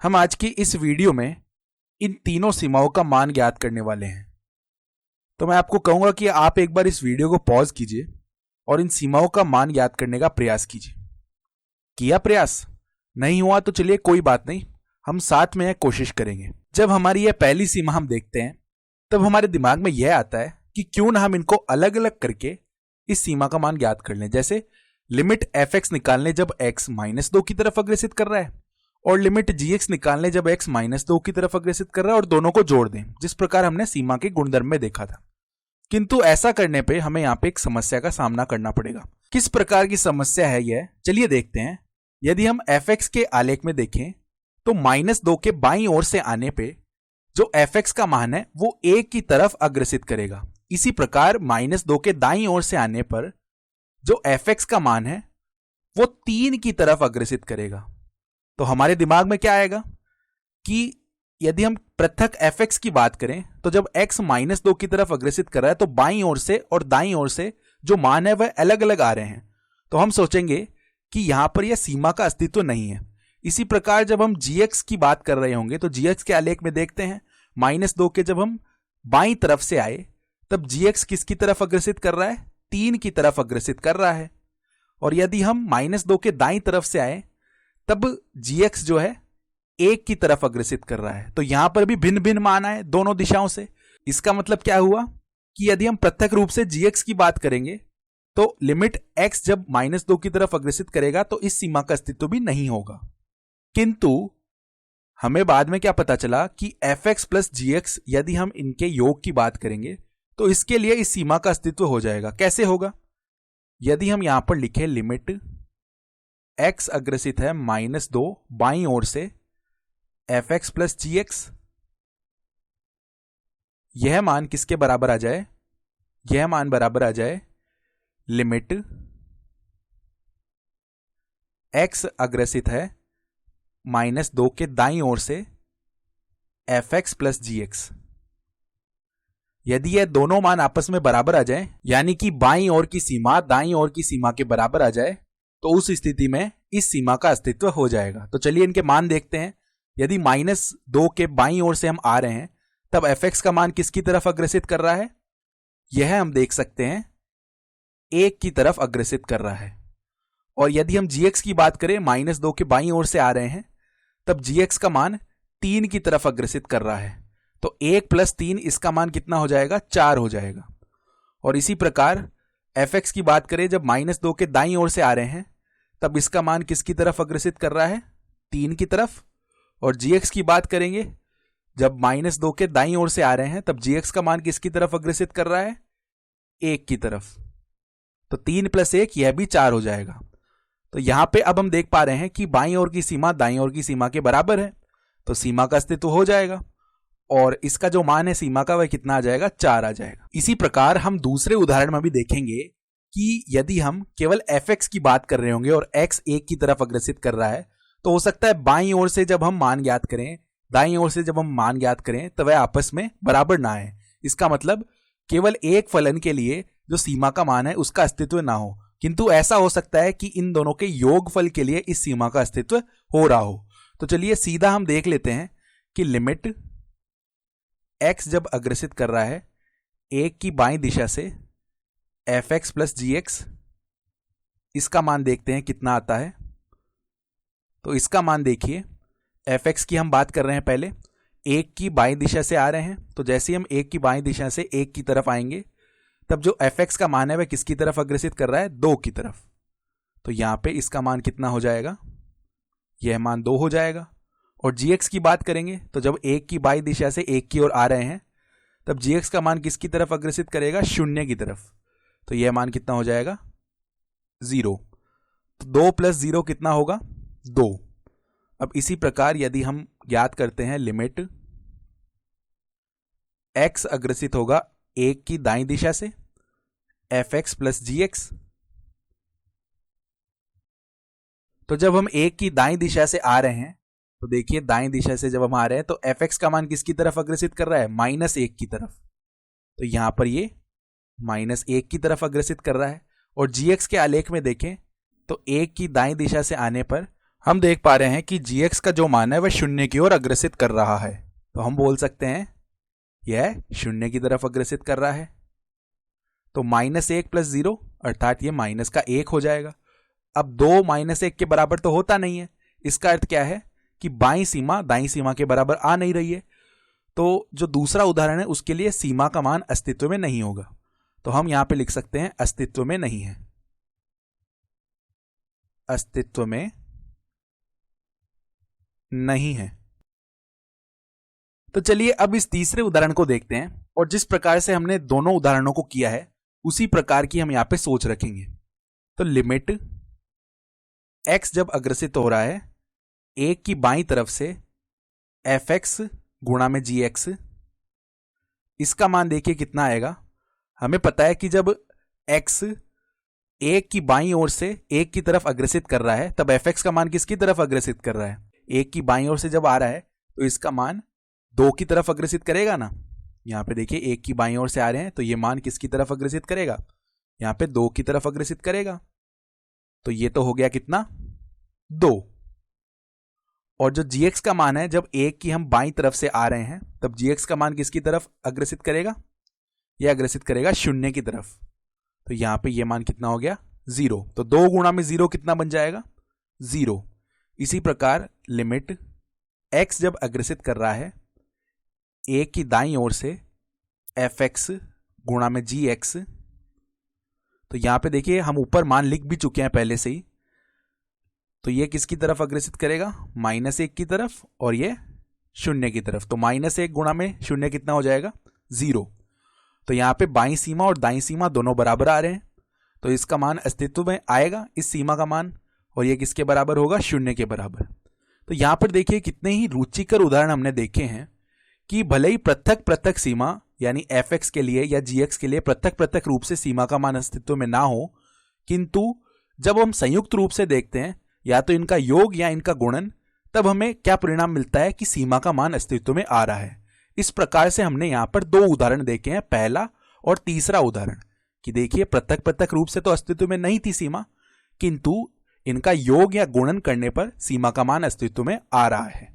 हम आज की इस वीडियो में इन तीनों सीमाओं का मान ज्ञात करने वाले हैं। तो मैं आपको कहूंगा कि आप एक बार इस वीडियो को पॉज कीजिए और इन सीमाओं का मान ज्ञात करने का प्रयास कीजिए। किया प्रयास? नहीं हुआ तो चलिए कोई बात नहीं, हम साथ में कोशिश करेंगे। जब हमारी यह पहली सीमा हम देखते हैं तब हमारे दिमाग में यह आता है कि क्यों ना हम इनको अलग अलग करके इस सीमा का मान ज्ञात कर लें। जैसे लिमिट fx निकालने जब x -2 की तरफ अग्रसित कर रहा है और लिमिट gx निकालने जब x -2 की तरफ अग्रसित कर रहा है और दोनों को जोड़ दें, जिस प्रकार हमने सीमा के गुणधर्म में देखा था। किंतु ऐसा करने पे हमें यहाँ पे एक समस्या का सामना करना पड़ेगा। किस प्रकार की समस्या है यह, चलिए देखते हैं। यदि हम fx के आलेख में देखें तो -2 के बाईं ओर से आने पे जो fx का मान है वो 1 की तरफ अग्रसित करेगा। इसी प्रकार -2 के दाईं ओर से आने पर जो fx का मान है वो 3 की तरफ अग्रसित करेगा। तो हमारे दिमाग में क्या आएगा कि यदि हम पृथक fx की बात करें तो जब x -2 की तरफ अग्रसित कर रहा है तो बाईं ओर से और दाईं ओर से जो मान है वह अलग अलग आ रहे हैं। तो हम सोचेंगे कि यहां पर यह सीमा का अस्तित्व नहीं है। इसी प्रकार जब हम gx की बात कर रहे होंगे तो gx के आलेख में देखते हैं -2 के जब हम बाईं तरफ से आए तब gx किसकी तरफ अग्रसित कर रहा है? 3 की तरफ अग्रसित कर रहा है। और यदि हम -2 के दाईं तरफ से आए तब gx जो है 1 की तरफ अग्रसित कर रहा है। तो यहां पर भी भिन्न भिन्न मान आए दोनों दिशाओं से। इसका मतलब क्या हुआ कि यदि हम पृथक रूप से gx की बात करेंगे तो लिमिट x जब -2 की तरफ अग्रसित करेगा तो इस सीमा का अस्तित्व भी नहीं होगा। किंतु हमें बाद में क्या पता चला कि fx प्लस gx यदि हम इनके योग की बात करेंगे तो इसके लिए इस सीमा का अस्तित्व हो जाएगा। कैसे होगा? यदि हम यहां पर लिखें लिमिट x अग्रसित है -2 बाईं ओर से fx प्लस gx, यह मान किसके बराबर आ जाए? यह मान बराबर आ जाए लिमिट x अग्रसित है -2 के दाईं ओर से fx प्लस gx। यदि यह दोनों मान आपस में बराबर आ जाए, यानी कि बाईं ओर की सीमा दाईं ओर की सीमा के बराबर आ जाए, तो उस स्थिति में इस सीमा का अस्तित्व हो जाएगा। तो चलिए इनके मान देखते हैं। यदि -2 के बाईं ओर से हम आ रहे हैं तब fx का मान किसकी तरफ अग्रसित कर रहा है? यह हम देख सकते हैं 1 की तरफ अग्रसित कर रहा है। और यदि हम gx की बात करें -2 के बाईं ओर से आ रहे हैं तब gx का मान 3 की तरफ अग्रसित कर रहा है। तो 1 + 3 इसका मान कितना हो जाएगा? 4 हो जाएगा। और इसी प्रकार fx की बात करें जब -2 के दाईं ओर से आ रहे हैं तब इसका मान किसकी तरफ अग्रसित कर रहा है? 3 की तरफ। और gx की बात करेंगे जब -2 के दाईं ओर से आ रहे हैं तब gx का मान किसकी तरफ अग्रसित कर रहा है? 1 की तरफ। तो 3 + 1 यह भी 4 हो जाएगा। तो यहां पे अब हम देख पा रहे हैं कि बाईं ओर की सीमा दाईं ओर की सीमा के बराबर है, तो सीमा का अस्तित्व हो जाएगा। और इसका जो मान है सीमा का वह कितना आ जाएगा? 4 आ जाएगा। इसी प्रकार हम दूसरे उदाहरण में भी देखेंगे कि यदि हम केवल fx की बात कर रहे होंगे और x 1 की तरफ अग्रसित कर रहा है तो हो सकता है बाईं ओर से जब हम मान ज्ञात करें, दाईं ओर से जब हम मान ज्ञात करें तो वह आपस में बराबर ना आए। इसका मतलब केवल एक फलन के लिए जो सीमा का मान है उसका अस्तित्व ना हो, किंतु ऐसा हो सकता है कि इन दोनों के योगफल के लिए इस सीमा का अस्तित्व हो रहा हो। तो चलिए सीधा हम देख लेते हैं कि लिमिट x जब अग्रसित कर रहा है 1 की बाईं दिशा से fx प्लस gx, इसका मान देखते हैं कितना आता है। तो इसका मान देखिए, fx की हम बात कर रहे हैं पहले, 1 की बाईं दिशा से आ रहे हैं। तो जैसे ही हम 1 की बाईं दिशा से 1 की तरफ आएंगे तब जो fx का मान है वह किसकी तरफ अग्रसित कर रहा है? 2 की तरफ। तो यहां पे इसका मान कितना हो जाएगा? यह मान 2 हो जाएगा। और gx की बात करेंगे तो जब 1 की बाईं दिशा से 1 की ओर आ रहे हैं तब gx का मान किसकी तरफ अग्रसित करेगा? 0 की तरफ। तो यह मान कितना हो जाएगा? 0। तो 2 + 0 कितना होगा? 2। अब इसी प्रकार यदि हम ज्ञात करते हैं लिमिट x अग्रसित होगा 1 की दाईं दिशा से fx प्लस gx, तो जब हम 1 की दाईं दिशा से आ रहे हैं तो देखिए दाईं दिशा से जब हम आ रहे हैं तो fx का मान किसकी तरफ अग्रसित कर रहा है? -1 की तरफ। तो यहां पर ये -1 की तरफ अग्रसित कर रहा है। और gx के आलेख में देखें तो 1 की दाईं दिशा से आने पर हम देख पा रहे हैं कि gx का जो मान है वह शून्य की ओर अग्रसित कर रहा है, तो हम बोल सकते हैं यह शून्य की तरफ अग्रसित कर रहा है। तो -1 + 0 अर्थात ये माइनस का 1 हो जाएगा। अब 2 -1 के बराबर तो होता नहीं है, इसका अर्थ क्या है कि बाईं सीमा दाईं सीमा के बराबर आ नहीं रही है। तो जो दूसरा उदाहरण है उसके लिए सीमा का मान अस्तित्व में नहीं होगा, तो हम यहां पे लिख सकते हैं अस्तित्व में नहीं है, अस्तित्व में नहीं है। तो चलिए अब इस तीसरे उदाहरण को देखते हैं, और जिस प्रकार से हमने दोनों उदाहरणों को किया है उसी प्रकार की हम यहां पे सोच रखेंगे। तो लिमिट x जब अग्रसित हो रहा है 1 की बाईं तरफ से fx गुणा में gx, इसका मान देखिए कितना आएगा। हमें पता है कि जब x 1 की बाईं ओर से 1 की तरफ अग्रसित कर रहा है तब fx का मान किसकी तरफ अग्रसित कर रहा है, 1 की बाईं ओर से जब आ रहा है तो इसका मान 2 की तरफ अग्रसित करेगा ना। यहां पे देखिए 1 की बाईं ओर से आ रहे हैं तो ये मान किसकी तरफ अग्रसित करेगा, यहां पे 2 की तरफ अग्रसित करेगा। तो ये तो हो गया कितना 2। और जो gx का मान है जब 1 की हम बाईं तरफ से आ रहे हैं तब gx का मान किसकी तरफ अग्रसित करेगा, ये अग्रसित करेगा शून्य की तरफ। तो यहां पे ये मान कितना हो गया 0। तो 2 गुणा में 0 कितना बन जाएगा 0। इसी प्रकार लिमिट x जब अग्रसित कर रहा है 1 की दाईं ओर से fx गुणा में gx, तो यहां पे देखिए हम ऊपर मान लिख भी चुके हैं पहले से ही। तो ये किसकी तरफ अग्रसित करेगा -1 की तरफ और ये शून्य की तरफ। तो -1 गुणा में शून्य कितना हो जाएगा 0। तो यहां पे बाईं सीमा और दाईं सीमा दोनों बराबर आ रहे हैं, तो इसका मान अस्तित्व में आएगा इस सीमा का मान, और ये किसके बराबर होगा शून्य के बराबर। तो यहां पर देखिए कितने ही रुचिकर उदाहरण हमने देखे हैं कि भले ही पृथक पृथक सीमा यानी fx के लिए या gx के लिए पृथक पृथक रूप से सीमा का मान अस्तित्व में ना हो, किंतु जब हम संयुक्त रूप से देखते हैं या तो इनका योग या इनका गुणन, तब हमें क्या परिणाम मिलता है कि सीमा का मान अस्तित्व में आ रहा है। इस प्रकार से हमने यहां पर 2 उदाहरण देखे हैं, पहला और तीसरा उदाहरण, कि देखिए पृथक पृथक रूप से तो अस्तित्व में नहीं थी सीमा, किंतु इनका योग या गुणन करने पर सीमा का मान अस्तित्व में आ रहा है।